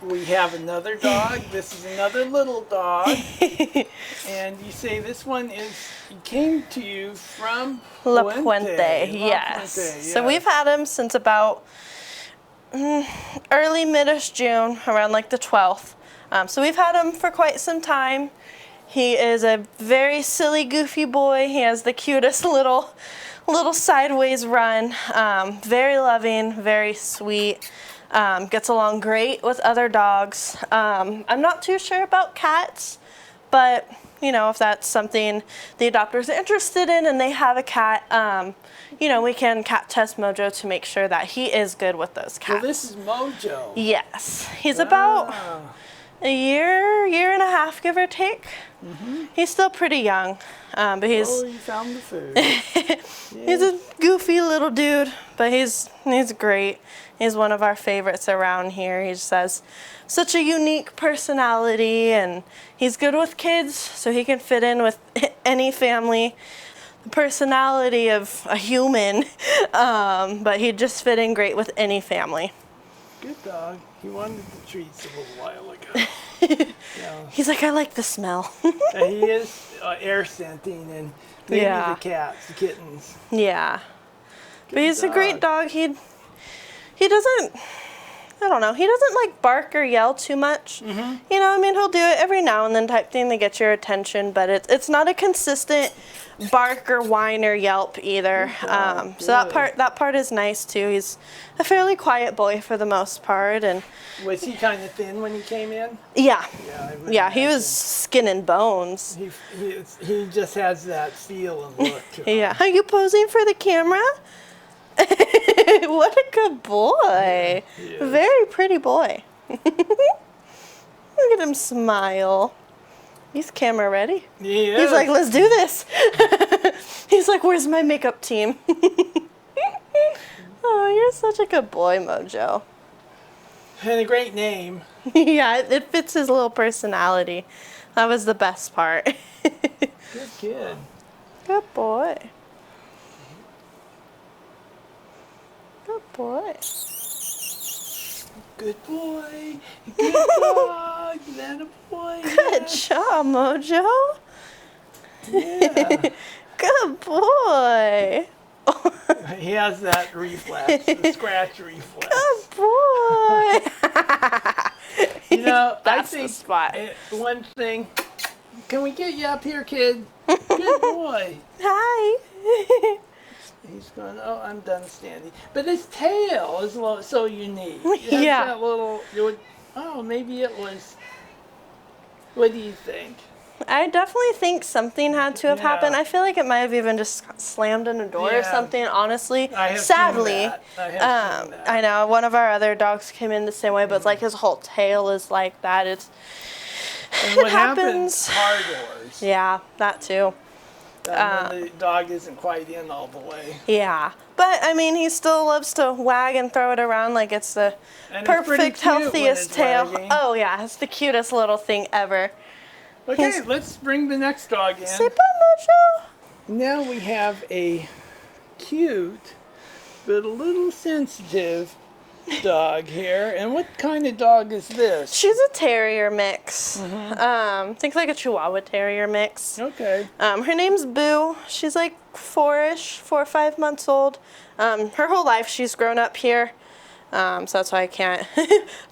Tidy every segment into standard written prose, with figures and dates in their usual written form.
we have another dog. This is another little dog. And you say this one came to you from La Puente, yes. So we've had him since about early mid-ish June, around like the 12th. So we've had him for quite some time. He is a very silly, goofy boy. He has the cutest little sideways run. Very loving, very sweet. Gets along great with other dogs. I'm not too sure about cats, but you know, if that's something the adopters are interested in and they have a cat, you know, we can cat test Mojo to make sure that he is good with those cats. Well, this is Mojo. Yes. He's about a year and a half, give or take. Mm-hmm. He's still pretty young, but he's... Oh, you found the food. He's a goofy little dude, but he's great. He's one of our favorites around here. He just has such a unique personality, and he's good with kids, so he can fit in with any family. The personality of a human, but he'd just fit in great with any family. Good dog. He wanted the treats a little while ago. Yeah. He's like, I like the smell. He is air scenting, and maybe the cats, the kittens. Yeah. Good but he's dog. a great dog. He doesn't, I don't know, he doesn't like bark or yell too much. Mm-hmm. You know, I mean, he'll do it every now and then type thing to get your attention, but it's not a consistent bark or whine or yelp either. So that part is nice too. He's a fairly quiet boy for the most part. And was he kind of thin when he came in? Yeah. Yeah, he was skin and bones. He just has that feel and look to him. Yeah. Are you posing for the camera? What a good boy. Yeah, very pretty boy. Look at him smile. He's camera ready. Yeah. He's like, let's do this. He's like, where's my makeup team? Oh, you're such a good boy, Mojo. And a great name. Yeah, it fits his little personality. That was the best part. Good kid. Good boy. Good boy. Good boy. Good dog. That a boy. Good job, Mojo. Yeah. Good boy. He has that reflex, the scratch reflex. Good boy. You know, that's I think the spot. One thing. Can we get you up here, kid? Good boy. Hi. He's going, oh, I'm done standing. But his tail is so unique. Yeah. That little, maybe it was, what do you think? I definitely think something had to have happened. I feel like it might have even just slammed in a door or something, honestly. I have Sadly. seen that. I know, one of our other dogs came in the same way, but it's like his whole tail is like that. And what happens? Car doors. Yeah, that too. When the dog isn't quite in all the way. Yeah. But, I mean, he still loves to wag and throw it around like it's the perfect, healthiest tail. Wagging. Oh, yeah. It's the cutest little thing ever. Okay, let's bring the next dog in. Say bye, Mojo. Now we have a cute, but a little sensitive dog here. And what kind of dog is this? She's a terrier mix. Mm-hmm. Think like a Chihuahua terrier mix. Okay. Her name's Boo. She's like 4 or 5 months old. Her whole life she's grown up here. So that's why I can't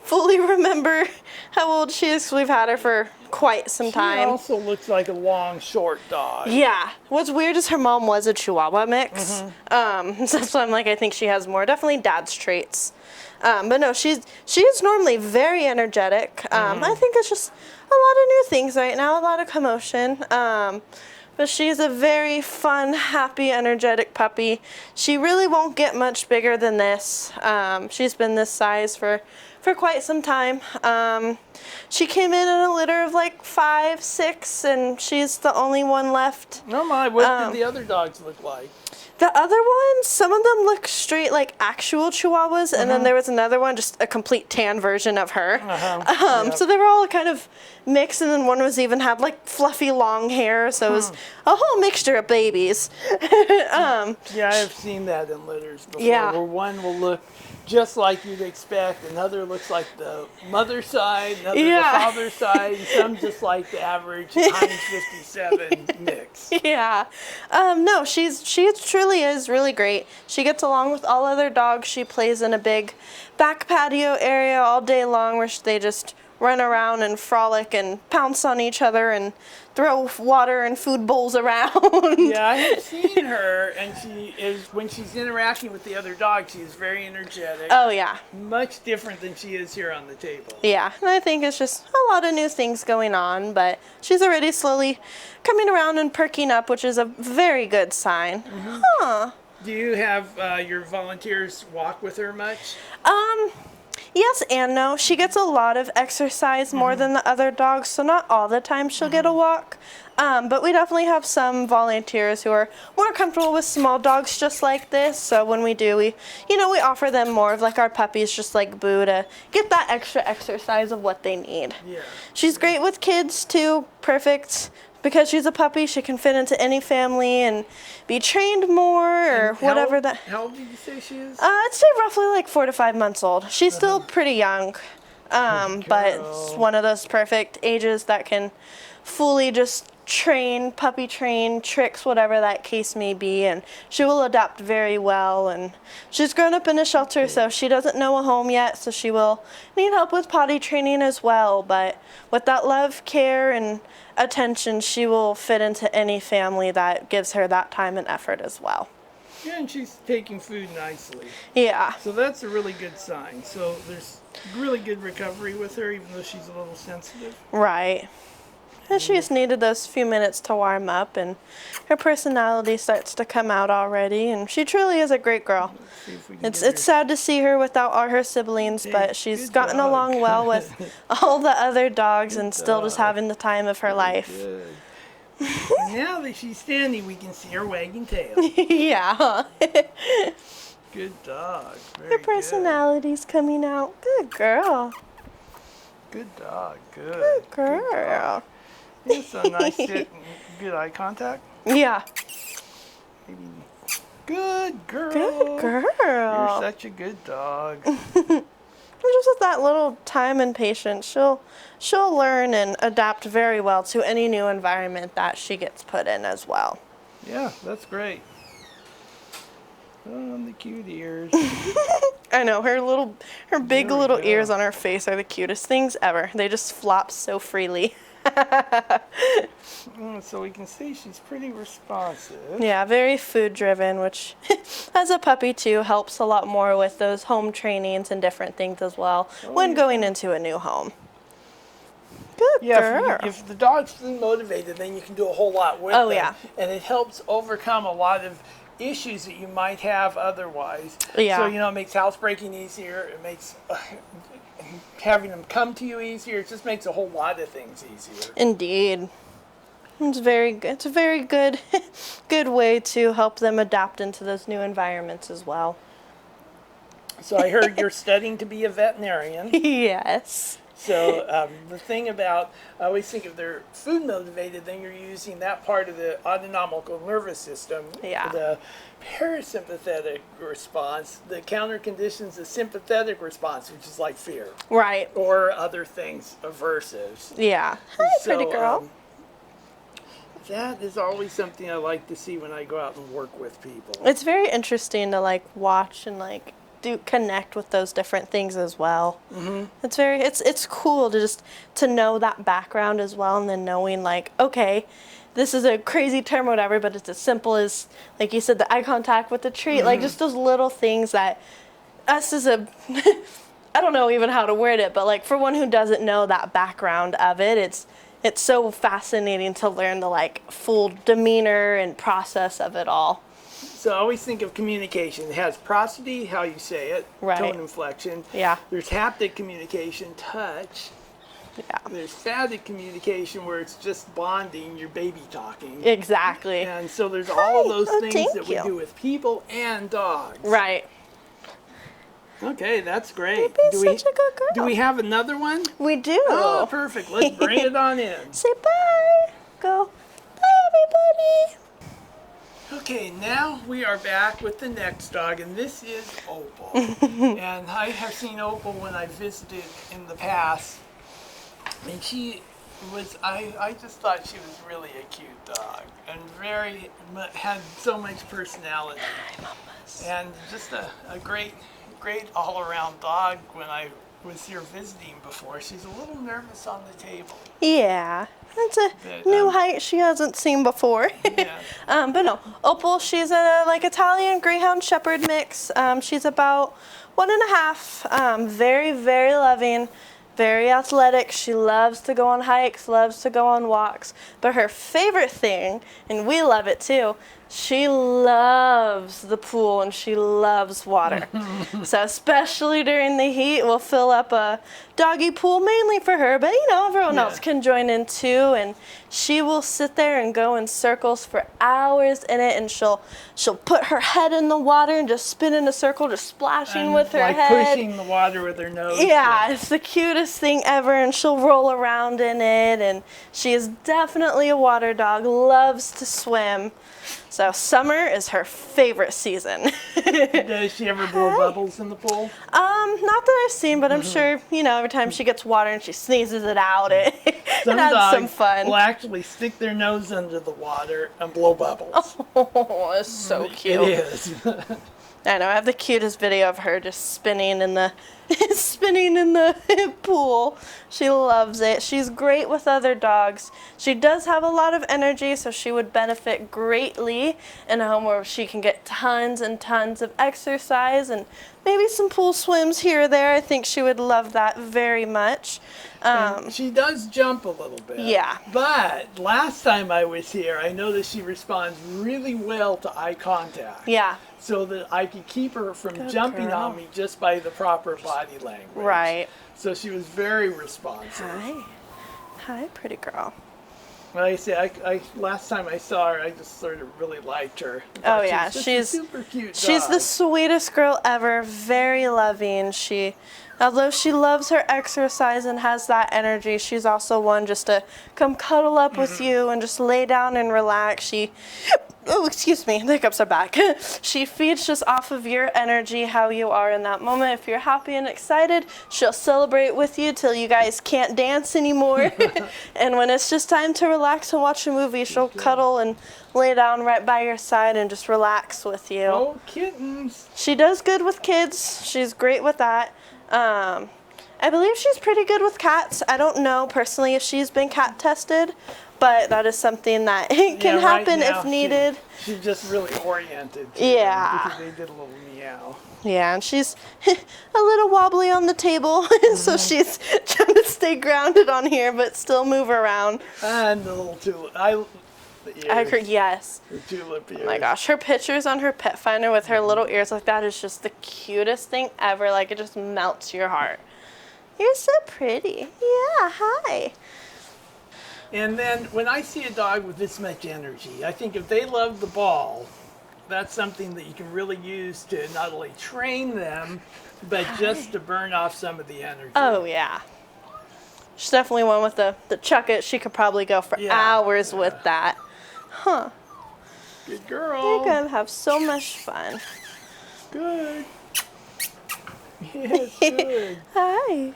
fully remember how old she is. We've had her for quite some time. She also looks like a long, short dog. Yeah. What's weird is her mom was a Chihuahua mix. Mm-hmm. So that's why I'm like, I think she has more, definitely dad's traits. But no, she is normally very energetic. I think it's just a lot of new things right now, a lot of commotion. But she's a very fun, happy, energetic puppy. She really won't get much bigger than this. She's been this size for quite some time. She came in a litter of like 5, 6, and she's the only one left. Oh my, what did the other dogs look like? The other ones, some of them look straight like actual Chihuahuas, and then there was another one, just a complete tan version of her. So they were all kind of mixed, and then one was even had like fluffy long hair, so it was a whole mixture of babies. Yeah, I have seen that in litters before, where one will look just like you'd expect. Another looks like the mother's side, another Yeah. the father's side, and some just like the average Heinz 57 mix. Yeah. No, she truly is really great. She gets along with all other dogs. She plays in a big back patio area all day long where they just run around and frolic and pounce on each other and throw water and food bowls around. Yeah, I have seen her, and when she's interacting with the other dogs, she is very energetic. Oh, yeah. Much different than she is here on the table. Yeah, and I think it's just a lot of new things going on, but she's already slowly coming around and perking up, which is a very good sign. Mm-hmm. Huh. Do you have your volunteers walk with her much? Yes and no. She gets a lot of exercise more than the other dogs, so not all the time she'll get a walk. But we definitely have some volunteers who are more comfortable with small dogs just like this. So when we do, we offer them more of like our puppies, just like Boo, to get that extra exercise of what they need. Yeah. She's great with kids too. Perfect. Because she's a puppy, she can fit into any family and be trained more or whatever that. How old did you say she is? I'd say roughly like 4 to 5 months old. She's still pretty young, but it's one of those perfect ages that can fully just puppy train, tricks, whatever that case may be, and she will adapt very well. And she's grown up in a shelter, so she doesn't know a home yet, so she will need help with potty training as well. But with that love, care, and attention, she will fit into any family that gives her that time and effort as well. Yeah, and she's taking food nicely. Yeah. So that's a really good sign. So there's really good recovery with her, even though she's a little sensitive. Right. And she just needed those few minutes to warm up, and her personality starts to come out already, and she truly is a great girl. See if we can It's get her. sad to see her without all her siblings, Hey, but she's good gotten dog. along well with all the other dogs and still just dog. having the time of her life. Good. Now that she's standing, we can see her wagging tail. Yeah. Good dog. Very Her personality's coming out. Good girl. Good dog. Good. Good dog. girl. Yeah, so nice sit and good eye contact. Yeah. Maybe. Good girl. Good You're girl. such a good dog. Just with that little time and patience, she'll learn and adapt very well to any new environment that she gets put in as well. Yeah, that's great. Oh, the cute ears. I know, her big There we little go. ears on her face are the cutest things ever. They just flop so freely. So we can see she's pretty responsive. Yeah, very food driven, which as a puppy too helps a lot more with those home trainings and different things as well when yeah. going into a new home. Good Yeah, girl. if the dog's food motivated, then you can do a whole lot with Oh, them. yeah. And it helps overcome a lot of issues that you might have otherwise. Yeah. So, it makes housebreaking easier. It makes having them come to you easier. It just makes a whole lot of things easier. Indeed. It's a very good good way to help them adapt into those new environments as well. So I heard you're studying to be a veterinarian. Yes. So the thing about, I always think if they're food motivated, then you're using that part of the autonomic nervous system, Yeah. the parasympathetic response, the counter conditions the sympathetic response, which is like fear, Right. or other things, aversives. Yeah. Hi, pretty girl. That is always something I like to see when I go out and work with people. It's very interesting to watch and connect with those different things as well. Mm-hmm. It's cool to know that background as well, and then knowing okay, this is a crazy term or whatever, but it's as simple as, like you said, the eye contact with the treat, just those little things that us as a I don't know even how to word it, but for one who doesn't know that background of it, it's so fascinating to learn the full demeanor and process of it all. So I always think of communication. It has prosody, how you say it, Right. tone inflection. Yeah. There's haptic communication, touch. Yeah. There's phatic communication where it's just bonding, your baby talking. Exactly. And so there's all of those things thank that we you. do with people and dogs. Right. Okay, that's great. Baby's such a good girl. Do we have another one? We do. Oh, perfect. Let's bring it on in. Say bye. Go. Bye, everybody. Okay, now we are back with the next dog, and this is Opal. And I have seen Opal when I visited in the past, and she was, I just thought she was really a cute dog, and had so much personality. And just a great all-around dog. When I was here visiting before, she's a little nervous on the table. Yeah, that's a new height she hasn't seen before. Yeah. But no, Opal, she's a like Italian Greyhound Shepherd mix. She's about 1.5. Very, very loving, very athletic. She loves to go on hikes, loves to go on walks. But her favorite thing, and we love it too, she loves the pool and she loves water. So especially during the heat, we'll fill up a doggy pool mainly for her, but everyone else can join in too. And she will sit there and go in circles for hours in it, and she'll put her head in the water and just spin in a circle, just splashing with her head. Like pushing the water with her nose. Yeah, it's the cutest thing ever, and she'll roll around in it, and she is definitely a water dog, loves to swim. So summer is her favorite season. Does she ever blow bubbles in the pool? Not that I've seen, but I'm sure, every time she gets water and she sneezes it out, it adds some fun. Will actually stick their nose under the water and blow bubbles. Oh, it's so cute. It is. I know, I have the cutest video of her just spinning in the pool. She loves it. She's great with other dogs. She does have a lot of energy, so she would benefit greatly in a home where she can get tons and tons of exercise and maybe some pool swims here or there. I think she would love that very much. She does jump a little bit. Yeah. But last time I was here, I noticed she responds really well to eye contact. Yeah. So that I could keep her from jumping on me just by the proper body language. Right. So she was very responsive. Hi, pretty girl. Like I say, I last time I saw her, I just sort of really liked her. Oh yeah, she's she's a super cute dog. She's the sweetest girl ever. Very loving. Although she loves her exercise and has that energy, she's also one just to come cuddle up with you and just lay down and relax. Oh, excuse me, the hiccups are back. She feeds just off of your energy, how you are in that moment. If you're happy and excited, she'll celebrate with you till you guys can't dance anymore. And when it's just time to relax and watch a movie, she'll cuddle and lay down right by your side and just relax with you. Oh, kittens. She does good with kids. She's great with that. I believe she's pretty good with cats. I don't know personally if she's been cat tested, but that is something that can happen if needed. She's just really oriented to Yeah. them because they did a little meow. Yeah, and she's a little wobbly on the table, so she's trying to stay grounded on here but still move around. And the little tulip. The ears, I agree, yes. the tulip ears. Oh my gosh, her pictures on her pet finder with her little ears like that is just the cutest thing ever. Like, it just melts your heart. You're so pretty. Yeah, hi. And then when I see a dog with this much energy, I think if they love the ball, that's something that you can really use to not only train them, but just to burn off some of the energy. Oh, yeah. She's definitely one with the chuck it. She could probably go for hours with that. Huh. Good girl. You're going to have so much fun. Good. Yes, good. Hi.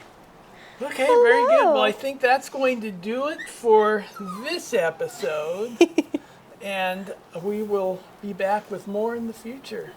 Okay, very good. Well, I think that's going to do it for this episode. And we will be back with more in the future.